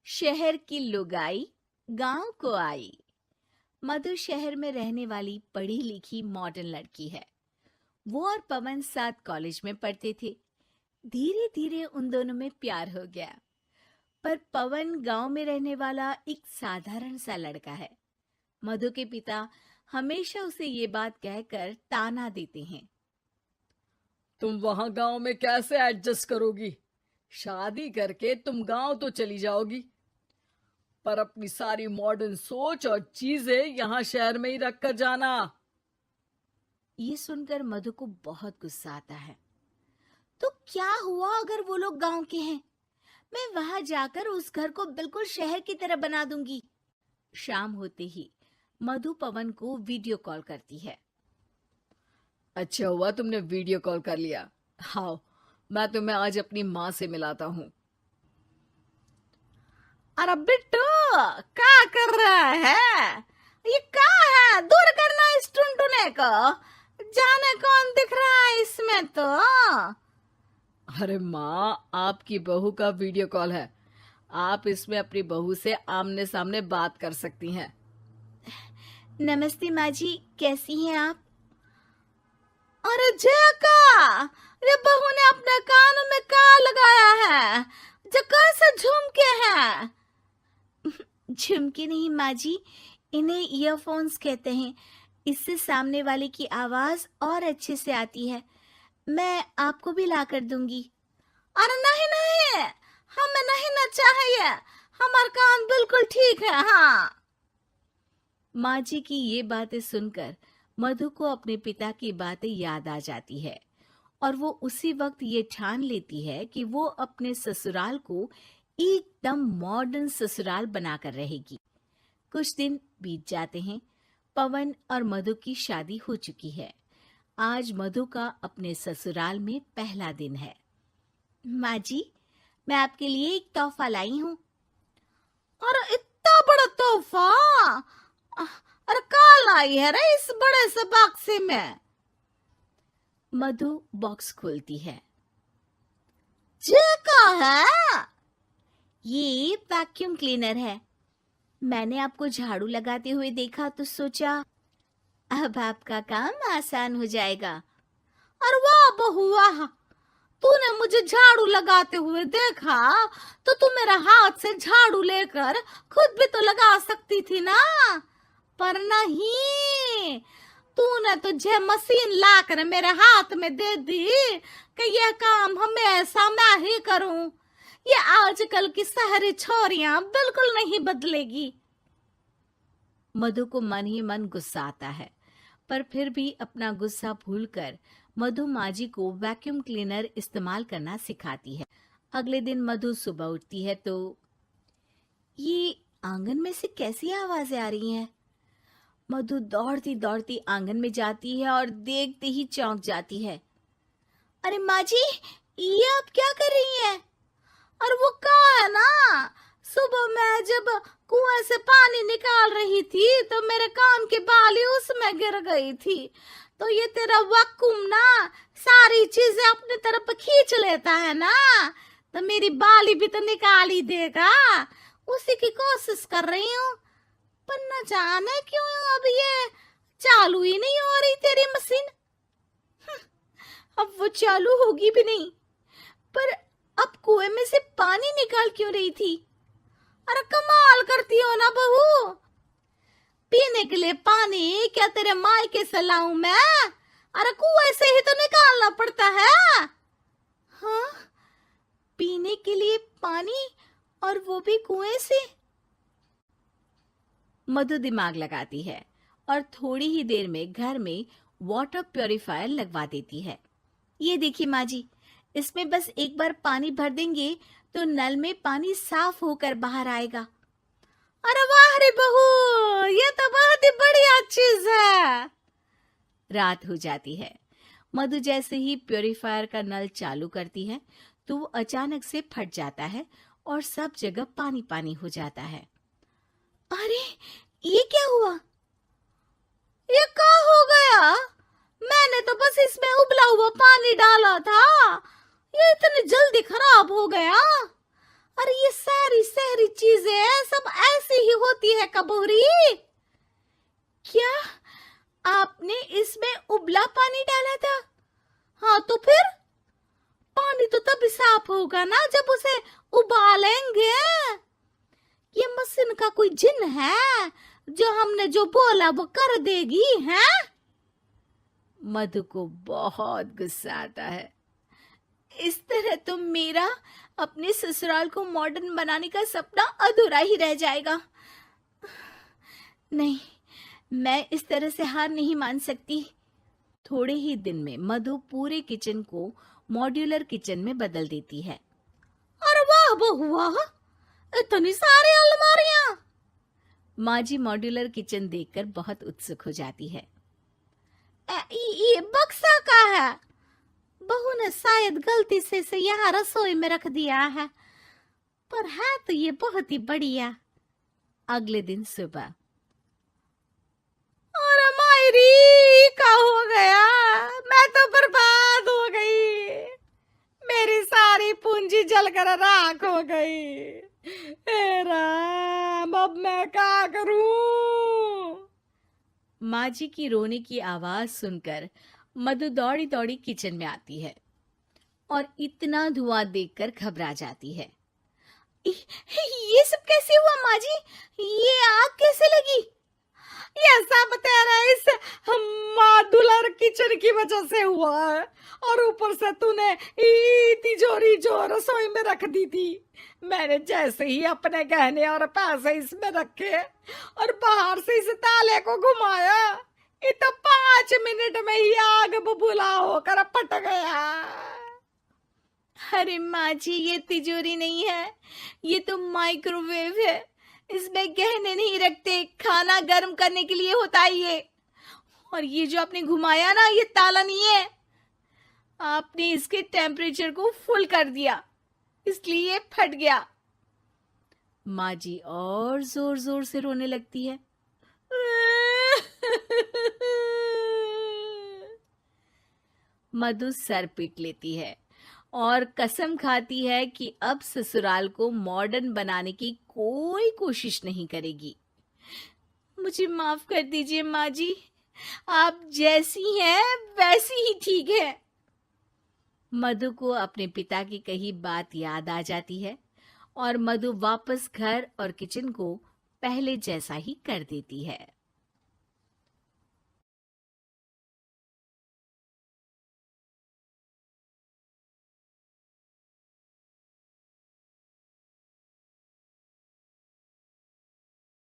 शहर की लुगाई गांव को आई। मधु शहर में रहने वाली पढ़ी लिखी मॉडर्न लड़की है। वो और पवन साथ कॉलेज में पढ़ते थे। धीरे धीरे उन दोनों में प्यार हो गया। पर पवन गांव में रहने वाला एक साधारण सा लड़का है। मधु के पिता हमेशा उसे ये बात कहकर ताना देते हैं। तुम वहां गांव में कैसे एडजस्ट करोगी? शादी करके तुम गांव तो चली जाओगी, पर अपनी सारी मॉडर्न सोच और चीजें यहाँ शहर में ही रख कर जाना। ये सुनकर मधु को बहुत गुस्सा आता है। तो क्या हुआ अगर वो लोग गांव के हैं? मैं वहां जाकर उस घर को बिल्कुल शहर की तरह बना दूंगी। शाम होते ही मधु पवन को वीडियो कॉल करती है। अच्छा हुआ तुमने वीडियो कॉल कर लिया। हाँ, मैं तुम्हें आज अपनी माँ से मिलाता हूँ। अरे बिट्टू, क्या कर रहा है? ये क्या है? दूर करना इस टुनटुने को। जाने कौन दिख रहा है इसमें तो। अरे माँ, आपकी बहू का वीडियो कॉल है। आप इसमें अपनी बहू से आमने सामने बात कर सकती हैं। नमस्ते माँ जी, कैसी हैं आप? अरे जका, ये बहू ने अपने कानों में क्या लगाया है? जो कैसे झुमके हैं? झुमके नहीं माँ जी, इन्हें ईयरफोन्स कहते हैं। इससे सामने वाले की आवाज और अच्छे से आती है। मैं आपको भी ला कर दूंगी। अरे नहीं नहीं, हमें नहीं ना चाहिए। हमारा कान बिल्कुल ठीक है। हाँ। माँ जी की ये बातें सुनकर मधु को अपने पिता की बातें याद आ जाती है और वो उसी वक्त ये ठान लेती है कि वो अपने ससुराल को एकदम मॉडर्न ससुराल बनाकर रहेगी। कुछ दिन बीत जाते हैं। पवन और मधु की शादी हो चुकी है। आज मधु का अपने ससुराल में पहला दिन है। माँ जी, मैं आपके लिए एक तोहफा लाई हूँ। अरे इतना बड़ा तोहफा! अरे क्या लाई है रे इस बड़े से बक्से में? मधु बॉक्स खोलती है। ये क्या है? ये वैक्यूम क्लीनर है। मैंने आपको झाड़ू लगाते हुए देखा तो सोचा अब आपका काम आसान हो जाएगा। अरे वाह बहू वाह, तूने मुझे झाड़ू लगाते हुए देखा तो तू मेरा हाथ से झाड़ू लेकर खुद भी तो लगा सकती थी ना। पर नहीं, तूने तुझे मशीन लाकर मेरे हाथ में दे दी कि यह काम हमेशा मैं ही करूं। ये आजकल की शहरी छोरियां बिल्कुल नहीं बदलेगी। मधु को मन ही मन गुस्सा आता है, पर फिर भी अपना गुस्सा भूलकर मधु माजी को वैक्यूम क्लीनर इस्तेमाल करना सिखाती है। अगले दिन मधु सुबह उठती है तो ये आंगन में से कैसी आवाजें आ रही हैं? मधु दौड़ती दौड़ती आंगन में जाती है और देखते ही चौंक जाती है। अरे माँ जी, ये आप क्या कर रही हैं? और वो कहा है ना, सुबह मैं जब कुएं से पानी निकाल रही थी तो मेरे कान की बाली उसमें गिर गई थी। तो ये तेरा वैक्यूम ना सारी चीजें अपनी तरफ खींच लेता है ना, तो मेरी बाली भी तो निकाल ही देगा। उसी की कोशिश कर रही हूँ, पर न जाने क्यों अब ये चालू ही नहीं हो रही तेरी मशीन। अब वो चालू होगी भी नहीं। पर अब कुएं में से पानी निकाल क्यों रही थी? अरे कमाल करती हो ना बहू। पीने के लिए पानी क्या तेरे मायके से लाऊं मैं? अरे कुएं से ही तो निकालना पड़ता है। हाँ, पीने के लिए पानी, और वो भी कुएं से। मधु दिमाग लगाती है और थोड़ी ही देर में घर में वाटर प्यूरिफायर लगवा देती है। ये देखिए माँ जी, इसमें बस एक बार पानी भर देंगे तो नल में पानी साफ होकर बाहर आएगा। अरे वाह रे बहू, ये तो बहुत ही बढ़िया चीज है। रात हो जाती है। मधु जैसे ही प्यूरिफायर का नल चालू करती है तो वो अचानक से फट जाता है और सब जगह पानी पानी हो जाता है। अरे ये क्या हुआ? ये क्या हो गया? मैंने तो बस इसमें उबला हुआ पानी डाला था, ये इतनी जल्दी खराब हो गया। अरे ये सारी शहरी चीजें सब ऐसी ही होती है कबूरी। क्या आपने इसमें उबला पानी डाला था? हाँ तो फिर पानी तो तभी साफ होगा ना जब उसे उबालेंगे। ये मशीन का कोई जिन है जो हमने जो बोला वो कर देगी है? मधु को बहुत गुस्सा आता है। इस तरह तो मेरा अपने ससुराल को मॉडर्न बनाने का सपना अधूरा ही रह जाएगा। नहीं, मैं इस तरह से हार नहीं मान सकती। थोड़े ही दिन में मधु पूरे किचन को मॉड्यूलर किचन में बदल देती है। अरे वाह बहुआ, इतनी सारी अलमारियां! माँ जी मॉड्यूलर किचन देखकर बहुत उत्सुक हो जाती है। ये बक्सा का है। बहू ने शायद गलती से इसे यहाँ रसोई में रख दिया है, पर है तो ये बहुत ही बढ़िया। अगले दिन सुबह, अरे मायरी क्या हो गया? मैं तो बर्बाद हो गई। मेरी सारी पूंजी जलकर राख हो गई। हे राम, अब मैं क्या करूं? माँ जी की रोने की आवाज सुनकर मधु दौड़ी दौड़ी किचन में आती है और इतना धुआं देखकर घबरा जाती है। ये सब कैसे हुआ माँ जी? ये आग कैसे लगी? ये सब तेरा इस मॉड्यूलर किचन की वजह से हुआ है, और ऊपर से तूने तिजोरी जो रसोई में रख दी थी, मैंने जैसे ही अपने गहने और पैसे इसमें रखे और बाहर से इस ताले को घुमाया, ये तो 5 मिनट में ही आग बबूला होकर फट गया। अरे माँ जी, ये तिजोरी नहीं है, ये तो माइक्रोवेव है। इसमें गहने नहीं रखते, खाना गर्म करने के लिए होता है ये। और ये जो आपने घुमाया ना, ये ताला नहीं है, आपने इसके टेम्परेचर को फुल कर दिया, इसलिए ये फट गया। माँ जी और जोर जोर से रोने लगती है। मधु सर पीट लेती है और कसम खाती है कि अब ससुराल को मॉडर्न बनाने की कोई कोशिश नहीं करेगी। मुझे माफ कर दीजिए माँ जी, आप जैसी हैं वैसी ही ठीक है। मधु को अपने पिता की कही बात याद आ जाती है और मधु वापस घर और किचन को पहले जैसा ही कर देती है।